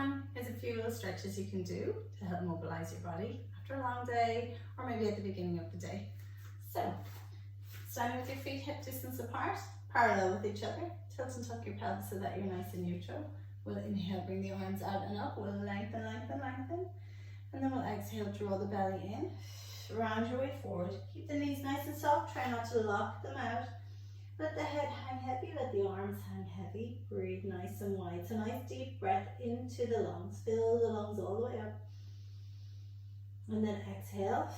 time, here's a few little stretches you can do to help mobilize your body after a long day or maybe at the beginning of the day. So, standing with your feet hip distance apart, parallel with each other. Tilt and tuck your pelvis so that you're nice and neutral. We'll inhale, bring the arms out and up. We'll lengthen, lengthen, lengthen. And then we'll exhale, draw the belly in. Round your way forward. Keep the knees nice and soft. Try not to lock them out. Let the head hang heavy. Let the arms hang heavy. Breathe nice and wide. So nice deep breath into the lungs. Fill the lungs all the way up. And then exhale.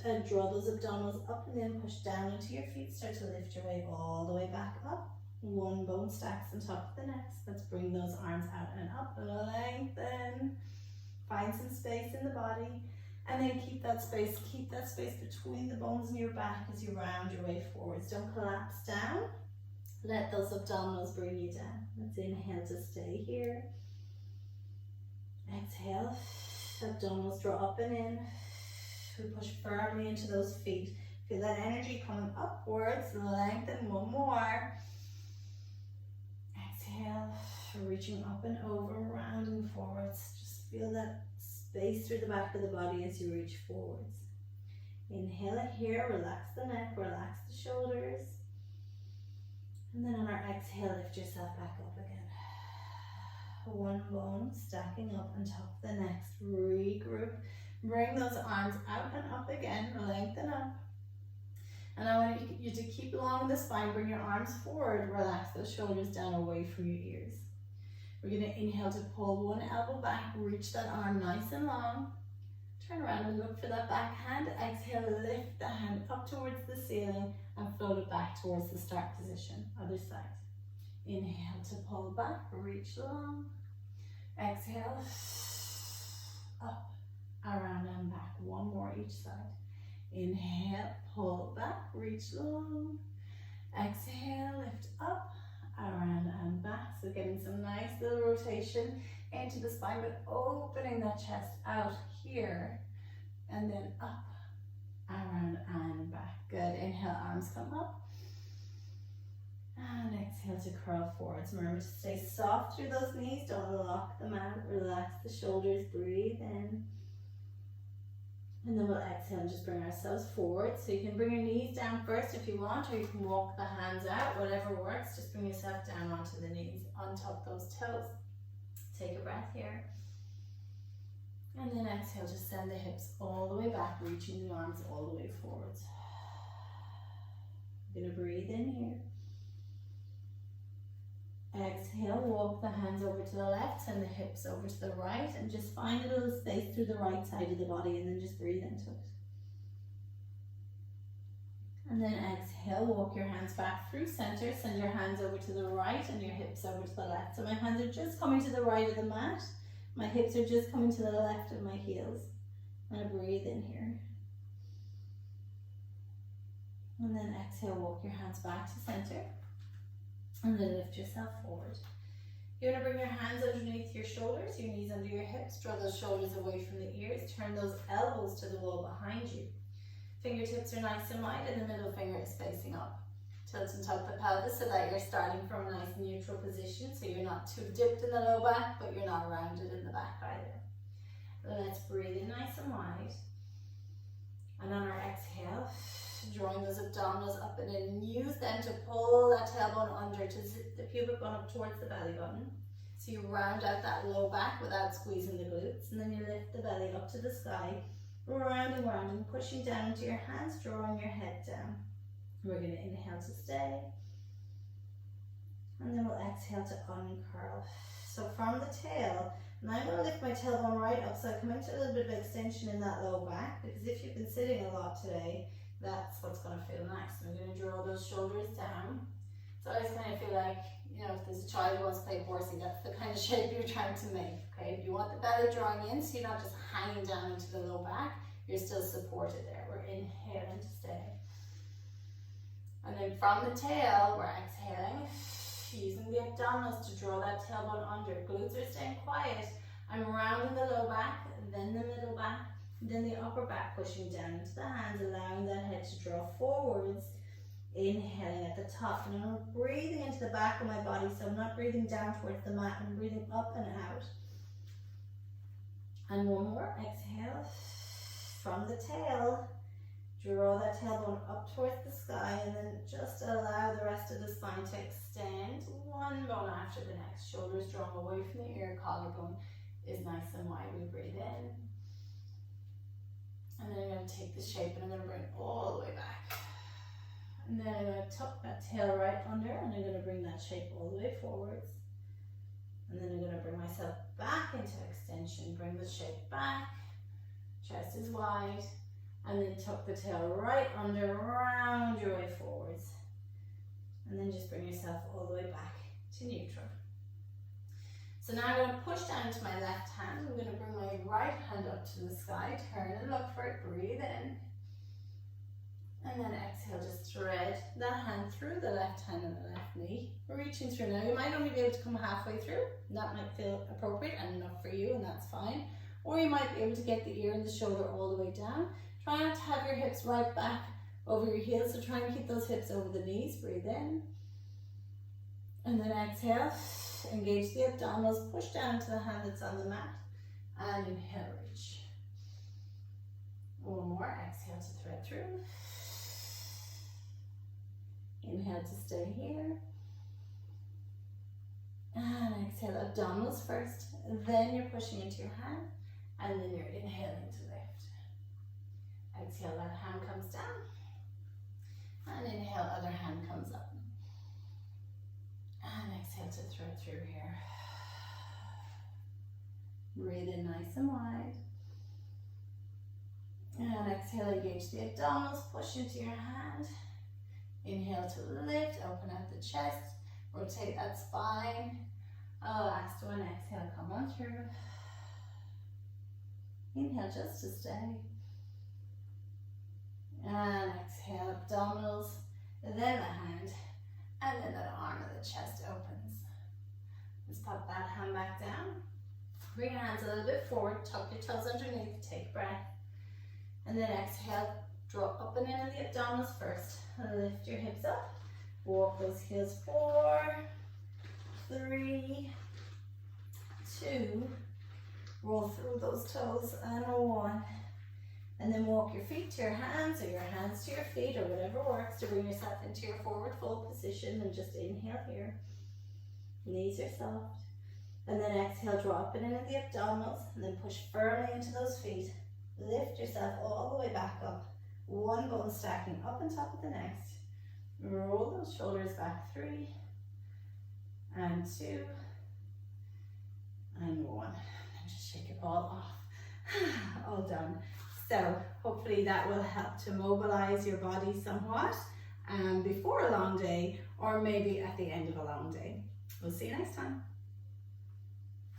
And draw those abdominals up and then push down into your feet. Start to lift your way all the way back up. One bone stacks on top of the next. Let's bring those arms out and up. Lengthen. Find some space in the body. And then keep that space between the bones in your back as you round your way forwards. Don't collapse down. Let those abdominals bring you down. Let's inhale to stay here. Exhale. Abdominals draw up and in. We push firmly into those feet. Feel that energy coming upwards. Lengthen. One more. Exhale. Reaching up and over, rounding forwards. Just feel that space through the back of the body as you reach forwards. Inhale it here. Relax the neck. Relax the shoulders. And then on our exhale, lift yourself back up again. One bone stacking up on top of the next. Regroup. Bring those arms out and up again. Lengthen up. And I want you to keep along the spine. Bring your arms forward. Relax those shoulders down away from your ears. We're going to inhale to pull one elbow back. Reach that arm nice and long. Turn around and look for that back hand. Exhale, lift the hand up towards the ceiling and float it back towards the start position. Other side. Inhale to pull back. Reach long. Exhale. Up, around and back. One more each side. Inhale, pull back, reach long. Exhale, lift up, around and back. So getting some nice little rotation into the spine, but opening that chest out here. And then up, around and back. Good. Inhale, arms come up. And exhale to curl forwards. Remember to stay soft through those knees. Don't lock them out. Relax the shoulders. Breathe in. And then we'll exhale and just bring ourselves forward. So you can bring your knees down first if you want, or you can walk the hands out, whatever works. Just bring yourself down onto the knees, untuck those toes. Take a breath here. And then exhale, just send the hips all the way back, reaching the arms all the way forwards. You're going to breathe in here. Exhale, walk the hands over to the left, send the hips over to the right, and just find a little space through the right side of the body, and then just breathe into it. And then exhale, walk your hands back through center, send your hands over to the right and your hips over to the left. So my hands are just coming to the right of the mat, my hips are just coming to the left of my heels. I'm going to breathe in here. And then exhale, walk your hands back to center. And then lift yourself forward. You're going to bring your hands underneath your shoulders, your knees under your hips. Draw those shoulders away from the ears. Turn those elbows to the wall behind you. Fingertips are nice and wide and the middle finger is facing up. Tilt and tuck the pelvis so that you're starting from a nice neutral position. So you're not too dipped in the low back, but you're not rounded in the back either. Let's breathe in nice and wide. And on our exhale, drawing those abdominals up and in, and use them to pull that tailbone under to zip the pubic bone up towards the belly button. So you round out that low back without squeezing the glutes, and then you lift the belly up to the sky, rounding, rounding, pushing down into your hands, drawing your head down. We're going to inhale to stay, and then we'll exhale to uncurl. So from the tail, and I'm going to lift my tailbone right up, so I come into a little bit of extension in that low back, because if you've been sitting a lot today, that's what's going to feel nice. I'm going to draw those shoulders down. So I just kind of feel like, you know, if there's a child who wants to play horsey, that's the kind of shape you're trying to make, okay? You want the belly drawing in, so you're not just hanging down into the low back, you're still supported there. We're inhaling to stay. And then from the tail, we're exhaling, using the abdominals to draw that tailbone under. Glutes are staying quiet. I'm rounding the low back, then the middle back, then the upper back, pushing down into the hands, allowing that head to draw forwards. Inhaling at the top, and I'm breathing into the back of my body, so I'm not breathing down towards the mat, I'm breathing up and out. And one more, exhale. From the tail, draw that tailbone up towards the sky, and then just allow the rest of the spine to extend one bone after the next. Shoulders drawn away from the ear, collarbone is nice and wide. We breathe in. And then I'm going to take the shape and I'm going to bring it all the way back. And then I'm going to tuck that tail right under, and I'm going to bring that shape all the way forwards. And then I'm going to bring myself back into extension, bring the shape back, chest is wide, and then tuck the tail right under, round your way forwards. And then just bring yourself all the way back to neutral. So now I'm going to push down to my left hand. I'm going to bring my right hand up to the sky, turn and look for it, breathe in. And then exhale, just thread that hand through the left hand and the left knee, reaching through. Now you might only be able to come halfway through. That might feel appropriate and enough for you, and that's fine. Or you might be able to get the ear and the shoulder all the way down. Try not to have your hips right back over your heels, so try and keep those hips over the knees. Breathe in. And then exhale, engage the abdominals, push down to the hand that's on the mat, and inhale, reach. One more, exhale to thread through. Inhale to stay here. And exhale, abdominals first, then you're pushing into your hand, and then you're inhaling to lift. Exhale, that hand comes down, and inhale, other hand comes up. And exhale to thread through here. Breathe in nice and wide. And exhale, engage the abdominals, push into your hand. Inhale to lift, open up the chest, rotate that spine. Last one, exhale, come on through. Inhale just to stay. And exhale, abdominals, then the hand, and then the arm of the chest opens. Let's pop that hand back down. Bring your hands a little bit forward, tuck your toes underneath, take a breath. And then exhale, draw up and into the abdominals first. Lift your hips up, walk those heels 4, 3, 2, roll through those toes, and 1. And then walk your feet to your hands, or your hands to your feet, or whatever works to bring yourself into your forward fold position. And just inhale here. Knees are soft. And then exhale, draw up and into the abdominals, and then push firmly into those feet. Lift yourself all the way back up. One bone stacking up on top of the next. Roll those shoulders back. 3, and 2, and 1. And just shake it all off. All done. So hopefully that will help to mobilize your body somewhat before a long day, or maybe at the end of a long day. We'll see you next time.